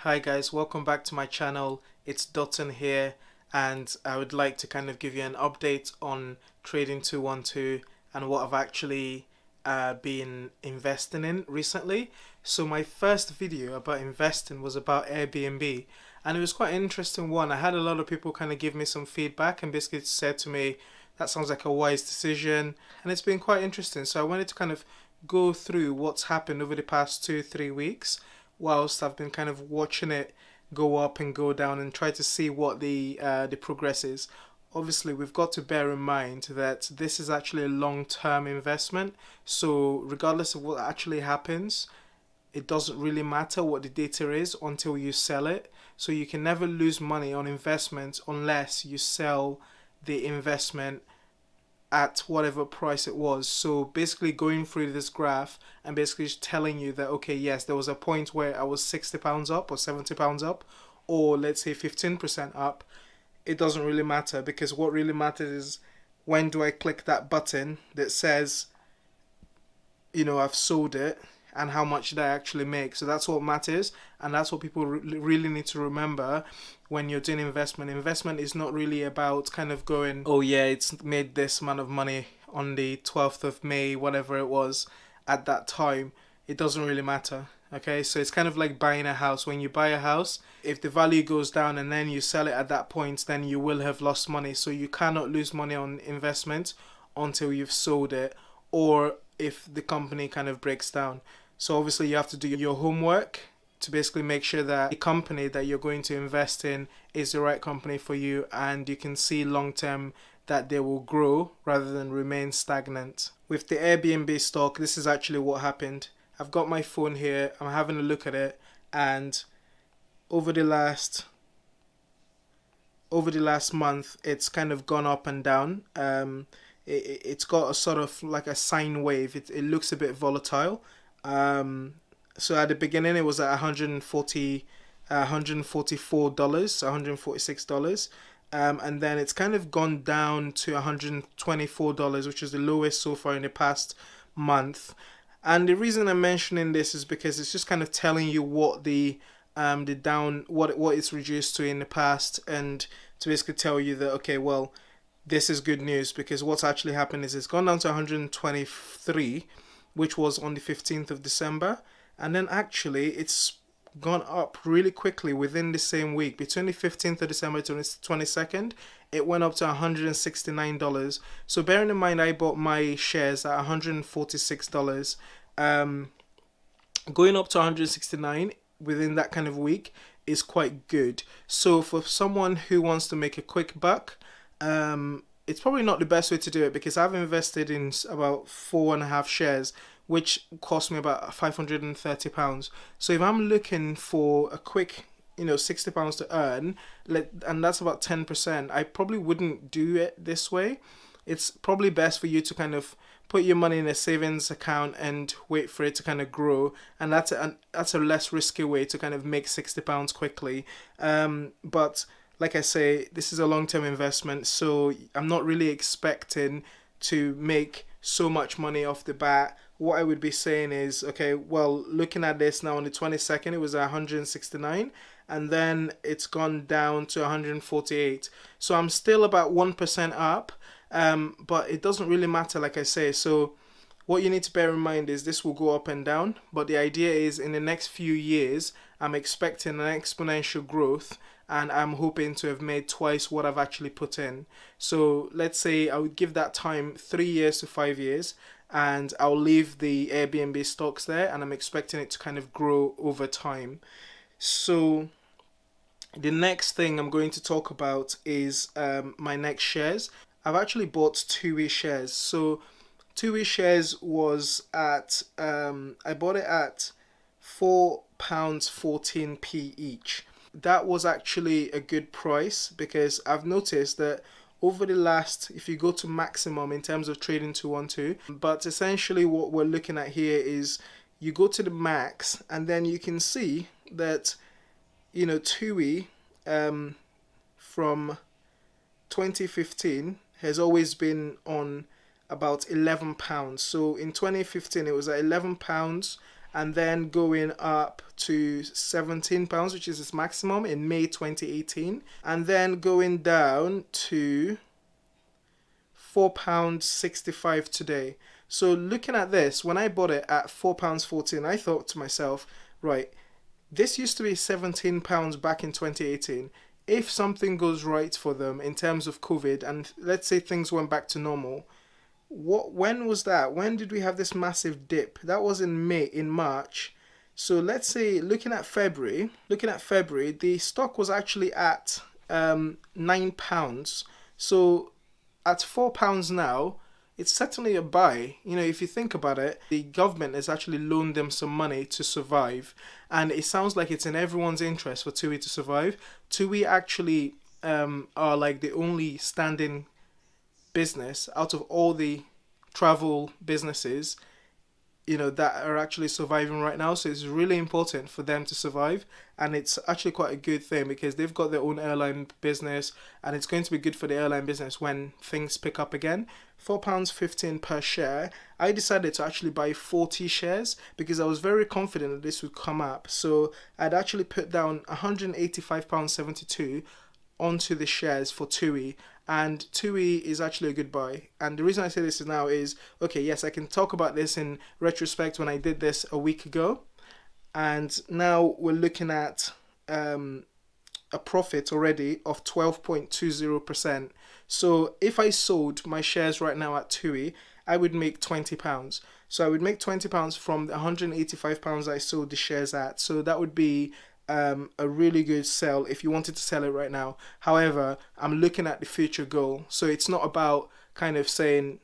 Hi guys, welcome back to my channel. It's Dotton here, and I would like to kind of give you an update on Trading 212 and what I've actually been investing in recently. So my first video about investing was about Airbnb, and it was quite an interesting one. I had a lot of people kind of give me some feedback and basically said to me that sounds like a wise decision, and it's been quite interesting. So I wanted to kind of go through what's happened over the past 2-3 weeks whilst I've been kind of watching it go up and go down and try to see what the progress is. Obviously, we've got to bear in mind that this is actually a long-term investment. So regardless of what actually happens, it doesn't really matter what the data is until you sell it. So you can never lose money on investment unless you sell the investment at whatever price it was. So basically going through this graph and basically just telling you that, okay, yes, there was a point where I was £60 up or £70 up, or let's say 15% up. It doesn't really matter, because what really matters is when do I click that button that says, I've sold it, and how much did I actually make. So that's what matters, and that's what people really need to remember when you're doing investment. Investment is not really about kind of going, oh yeah, it's made this amount of money on the 12th of May, whatever it was at that time. It doesn't really matter. Okay, so it's kind of like buying a house. When you buy a house, if the value goes down and then you sell it at that point, then you will have lost money. So you cannot lose money on investment until you've sold it, or if the company kind of breaks down. So obviously you have to do your homework to basically make sure that the company that you're going to invest in is the right company for you, and you can see long term that they will grow rather than remain stagnant. With the Airbnb stock, this is actually what happened. I've got my phone here, I'm having a look at it, and over the last month it's kind of gone up and down. It's got a sort of like a sine wave. It looks a bit volatile. So at the beginning it was at 140 $144, $146, and then it's kind of gone down to $124, which is the lowest so far in the past month. And the reason I'm mentioning this is because it's just kind of telling you what what it's reduced to in the past, and to basically tell you that, okay, well, this is good news, because what's actually happened is it's gone down to 123, which was on the 15th of December, and then actually it's gone up really quickly within the same week. Between the 15th of December to the 22nd, it went up to $169. So bearing in mind I bought my shares at $146, going up to 169 within that kind of week is quite good. So for someone who wants to make a quick buck, it's probably not the best way to do it, because I've invested in about 4.5 shares, which cost me about £530. So if I'm looking for a quick, £60 to earn, and that's about 10%, I probably wouldn't do it this way. It's probably best for you to kind of put your money in a savings account and wait for it to kind of grow, and that's a less risky way to kind of make £60 quickly. But like I say, this is a long-term investment, so I'm not really expecting to make so much money off the bat. What I would be saying is, okay, well, looking at this now, on the 22nd it was 169, and then it's gone down to 148. So I'm still about 1% up, but it doesn't really matter, like I say. So what you need to bear in mind is this will go up and down, but the idea is in the next few years I'm expecting an exponential growth, and I'm hoping to have made twice what I've actually put in. So let's say I would give that time 3 years to 5 years, and I'll leave the Airbnb stocks there, and I'm expecting it to kind of grow over time. So the next thing I'm going to talk about is my next shares. I've actually bought TUI shares. So TUI shares was at, I bought it at £4.14p each. That was actually a good price, because I've noticed that over the last, if you go to maximum in terms of Trading 212, but essentially what we're looking at here is you go to the max, and then you can see that, TUI from 2015 has always been on about £11. So in 2015 it was at £11, and then going up to £17, which is its maximum in May 2018, and then going down to £4.65 today. So looking at this, when I bought it at £4.14, I thought to myself, right, this used to be £17 back in 2018. If something goes right for them in terms of COVID, and let's say things went back to normal, when was that? When did we have this massive dip? That was in March. So let's say looking at February, the stock was actually at £9. So at £4 now, it's certainly a buy. If you think about it, the government has actually loaned them some money to survive, and it sounds like it's in everyone's interest for TUI to survive. TUI actually are like the only standing business out of all the travel businesses that are actually surviving right now. So it's really important for them to survive, and it's actually quite a good thing because they've got their own airline business, and it's going to be good for the airline business when things pick up again. £4.15 per share. I decided to actually buy 40 shares because I was very confident that this would come up. So I'd actually put down £185.72 onto the shares for TUI, and TUI is actually a good buy. And the reason I say this now is, okay, yes, I can talk about this in retrospect when I did this a week ago, and now we're looking at a profit already of 12.20%. So if I sold my shares right now at TUI, I would make £20. So I would make £20 from the £185 I sold the shares at. So that would be a really good sell if you wanted to sell it right now. However, I'm looking at the future goal. So it's not about kind of saying,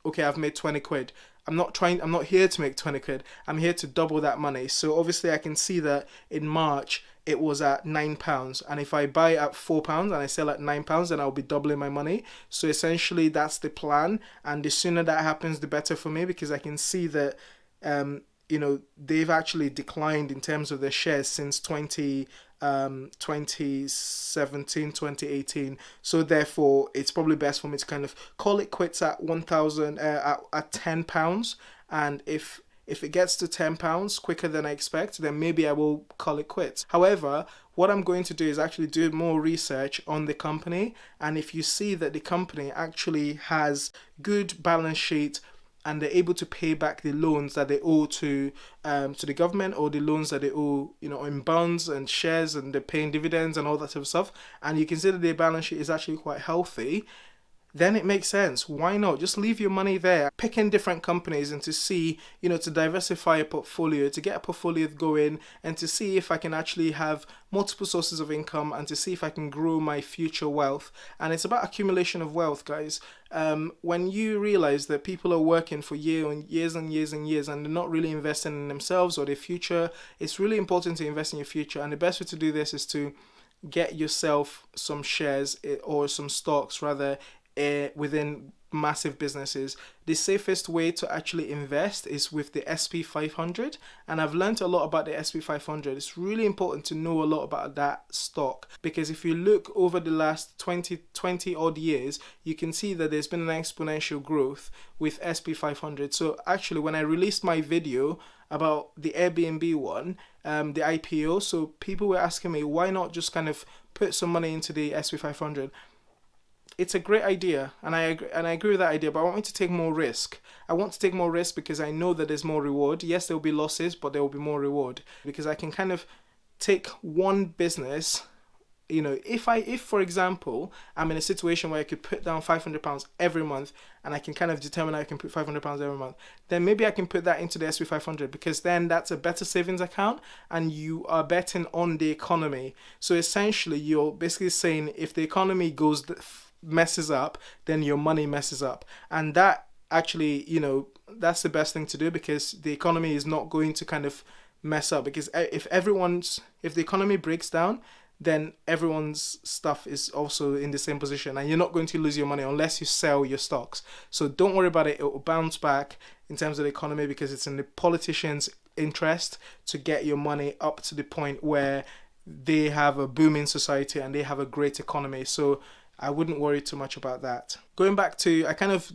okay, I've made 20 quid. I'm not here to make 20 quid. I'm here to double that money. So obviously I can see that in March it was at £9. And if I buy at £4 and I sell at £9, then I'll be doubling my money. So essentially that's the plan. And the sooner that happens, the better for me, because I can see that they've actually declined in terms of their shares since 2017, 2018. So therefore, it's probably best for me to kind of call it quits at 1,000 at £10. And if it gets to £10 quicker than I expect, then maybe I will call it quits. However, what I'm going to do is actually do more research on the company, and if you see that the company actually has good balance sheet, and they're able to pay back the loans that they owe to the government, or the loans that they owe, in bonds and shares, and they're paying dividends and all that type of stuff, and you can see that their balance sheet is actually quite healthy, then it makes sense. Why not? Just leave your money there, pick in different companies, and to see, to diversify a portfolio, to get a portfolio going, and to see if I can actually have multiple sources of income, and to see if I can grow my future wealth. And it's about accumulation of wealth, guys. When you realize that people are working for years and years and years and years, and they're not really investing in themselves or their future, it's really important to invest in your future. And the best way to do this is to get yourself some shares, or some stocks rather, within massive businesses. The safest way to actually invest is with the SP500, and I've learned a lot about the SP500. It's really important to know a lot about that stock, because if you look over the last 20 odd years, you can see that there's been an exponential growth with SP500. So actually, when I released my video about the Airbnb one, the IPO, so people were asking me, why not just kind of put some money into the SP500? It's a great idea, and I agree with that idea, but I want me to take more risk. I want to take more risk because I know that there's more reward. Yes, there will be losses, but there will be more reward, because I can kind of take one business. If for example, I'm in a situation where I could put down £500 every month, and I can kind of determine I can put £500 every month, then maybe I can put that into the SP500, because then that's a better savings account, and you are betting on the economy. So essentially, you're basically saying if the economy messes up, then your money messes up. And that actually, that's the best thing to do, because the economy is not going to kind of mess up, because if the economy breaks down, then everyone's stuff is also in the same position, and you're not going to lose your money unless you sell your stocks. So don't worry about it. It will bounce back in terms of the economy, because it's in the politicians' interest to get your money up to the point where they have a booming society and they have a great economy. So I wouldn't worry too much about that. Going back to, I kind of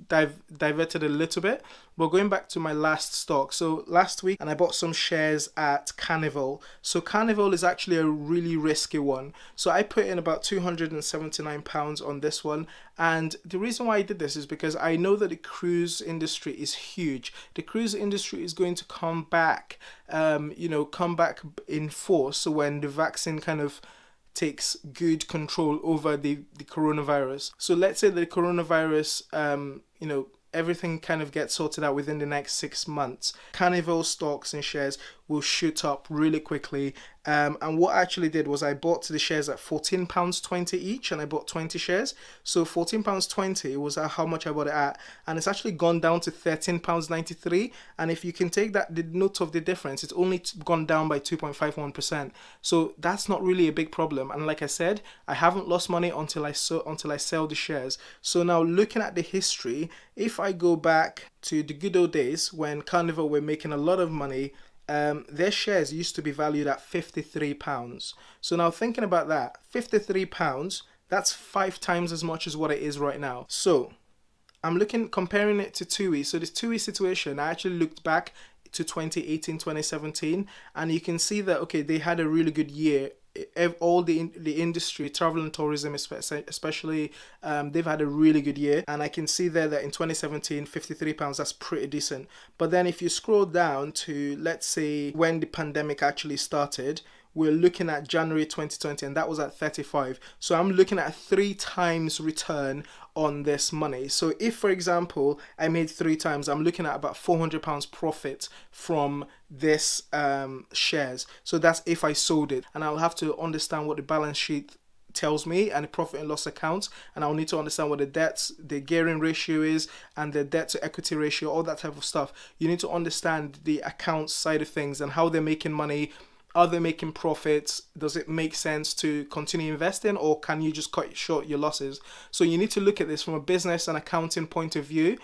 diverted a little bit. But going back to my last stock, so last week, and I bought some shares at Carnival. So Carnival is actually a really risky one. So I put in about £279 on this one, and the reason why I did this is because I know that the cruise industry is huge. The cruise industry is going to come back, come back in force when the vaccine kind of takes good control over the coronavirus. So let's say the coronavirus, everything kind of gets sorted out within the next 6 months. Carnival stocks and shares will shoot up really quickly. And what I actually did was I bought the shares at £14.20 each, and I bought 20 shares. So £14.20 was how much I bought it at, and it's actually gone down to £13.93. And if you can take the note of the difference, it's only gone down by 2.51%. So that's not really a big problem. And like I said, I haven't lost money until I sell the shares. So now looking at the history, if I go back to the good old days when Carnival were making a lot of money, their shares used to be valued at £53. So now thinking about that, £53, that's 5 times as much as what it is right now. So I'm comparing it to TUI. So this TUI situation, I actually looked back to 2018, 2017, and you can see that, okay, they had a really good year. All the industry, travel and tourism especially, they've had a really good year, and I can see there that in 2017, £53, that's pretty decent. But then if you scroll down to, let's say, when the pandemic actually started, we're looking at January 2020, and that was at 35. So I'm looking at a 3 times return on this money. So if, for example, I made 3 times, I'm looking at about £400 profit from this shares. So that's if I sold it, and I'll have to understand what the balance sheet tells me and the profit and loss account, and I'll need to understand what the gearing ratio is, and the debt to equity ratio, all that type of stuff. You need to understand the accounts side of things and how they're making money. Are they making profits? Does it make sense to continue investing, or can you just cut short your losses? So you need to look at this from a business and accounting point of view.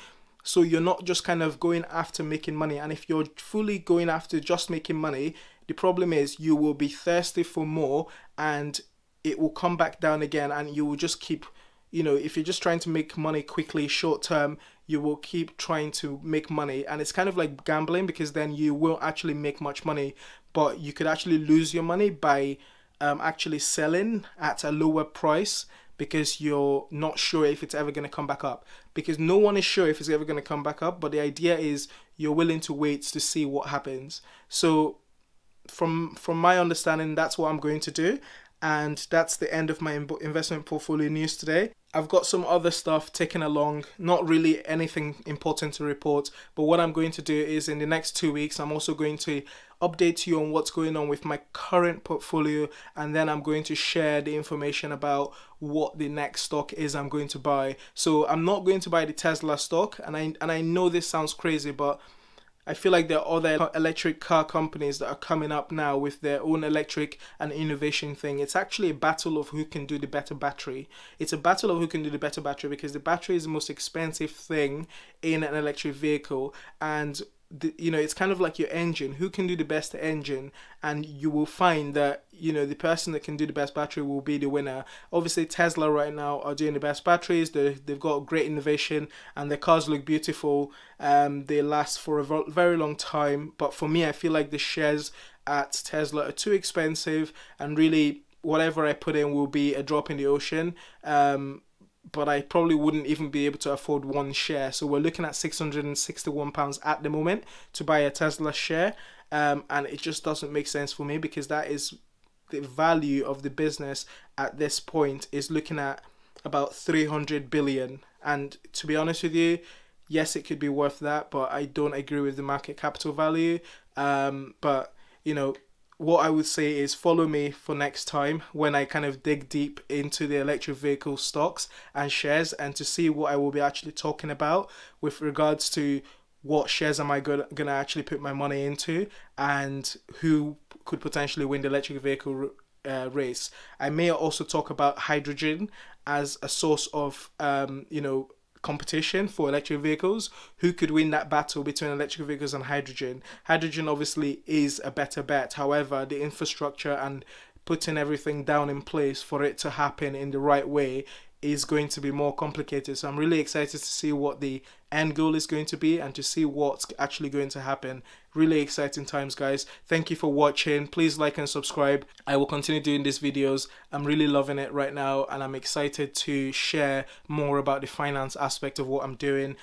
So you're not just kind of going after making money. And if you're fully going after just making money, the problem is you will be thirsty for more, and it will come back down again, and you will just keep, if you're just trying to make money quickly, short term, you will keep trying to make money. And it's kind of like gambling, because then you won't actually make much money, but you could actually lose your money by actually selling at a lower price, because you're not sure if it's ever going to come back up, because no one is sure if it's ever going to come back up. But the idea is you're willing to wait to see what happens. So from my understanding, that's what I'm going to do. And that's the end of my investment portfolio news today. I've got some other stuff ticking along, not really anything important to report, but what I'm going to do is in the next 2 weeks, I'm also going to update you on what's going on with my current portfolio, and then I'm going to share the information about what the next stock is I'm going to buy. So I'm not going to buy the Tesla stock, and I know this sounds crazy, but I feel like there are other electric car companies that are coming up now with their own electric and innovation thing. It's actually a battle of who can do the better battery. It's a battle of who can do the better battery, because the battery is the most expensive thing in an electric vehicle. And it's kind of like your engine. Who can do the best engine? And you will find that, the person that can do the best battery will be the winner. Obviously, Tesla right now are doing the best batteries. They've got great innovation, and their cars look beautiful. They last for a very long time. But for me, I feel like the shares at Tesla are too expensive, and really whatever I put in will be a drop in the ocean. But I probably wouldn't even be able to afford one share. So we're looking at £661 at the moment to buy a Tesla share. And it just doesn't make sense for me, because that is the value of the business at this point is looking at about 300 billion. And to be honest with you, yes, it could be worth that, but I don't agree with the market capital value. But what I would say is follow me for next time when I kind of dig deep into the electric vehicle stocks and shares, and to see what I will be actually talking about with regards to what shares am I going to actually put my money into, and who could potentially win the electric vehicle race. I may also talk about hydrogen as a source of competition for electric vehicles. Who could win that battle between electric vehicles and hydrogen? Hydrogen obviously is a better bet. However, the infrastructure and putting everything down in place for it to happen in the right way is going to be more complicated. So I'm really excited to see what the end goal is going to be and to see what's actually going to happen. Really exciting times, guys. Thank you for watching. Please like and subscribe. I will continue doing these videos. I'm really loving it right now, and I'm excited to share more about the finance aspect of what I'm doing